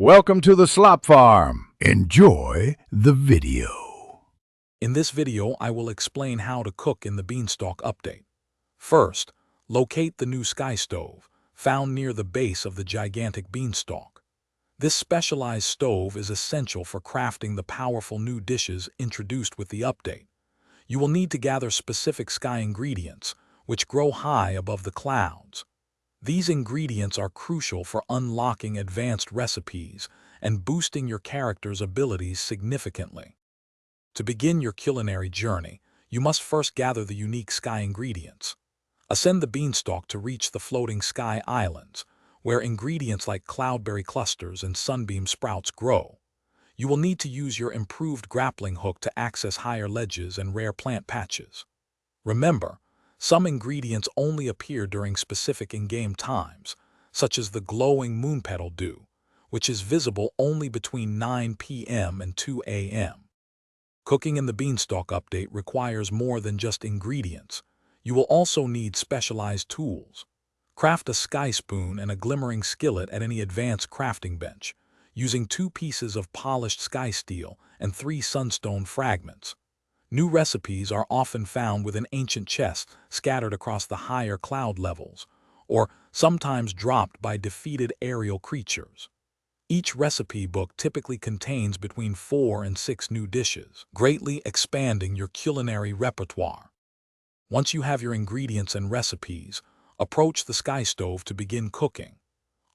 Welcome to the Slop Farm. Enjoy the video. In this video, I will explain how to cook in the Beanstalk update. First, locate the new sky stove, found near the base of the gigantic Beanstalk. This specialized stove is essential for crafting the powerful new dishes introduced with the update. You will need to gather specific sky ingredients, which grow high above the clouds. These ingredients are crucial for unlocking advanced recipes and boosting your character's abilities significantly. To begin your culinary journey, you must first gather the unique sky ingredients. Ascend the Beanstalk to reach the floating sky islands, where ingredients like cloudberry clusters and sunbeam sprouts grow. You will need to use your improved grappling hook to access higher ledges and rare plant patches. Remember, some ingredients only appear during specific in-game times, such as the glowing moonpetal dew, which is visible only between 9 p.m. and 2 a.m. Cooking in the Beanstalk update requires more than just ingredients. You will also need specialized tools. Craft a sky spoon and a glimmering skillet at any advanced crafting bench, using 2 pieces of polished sky steel and 3 sunstone fragments. New recipes are often found within ancient chests scattered across the higher cloud levels, or sometimes dropped by defeated aerial creatures. Each recipe book typically contains between 4 and 6 new dishes, greatly expanding your culinary repertoire. Once you have your ingredients and recipes, approach the sky stove to begin cooking.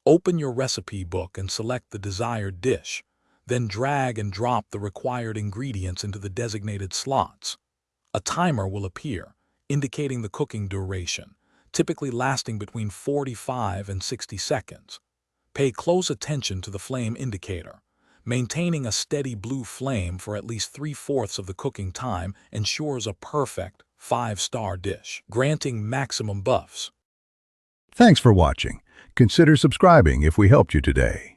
Open your recipe book and select the desired dish. Then drag and drop the required ingredients into the designated slots. A timer will appear, indicating the cooking duration, typically lasting between 45 and 60 seconds. Pay close attention to the flame indicator. Maintaining a steady blue flame for at least 3/4 of the cooking time ensures a perfect 5-star dish, granting maximum buffs. Thanks for watching. Consider subscribing if we helped you today.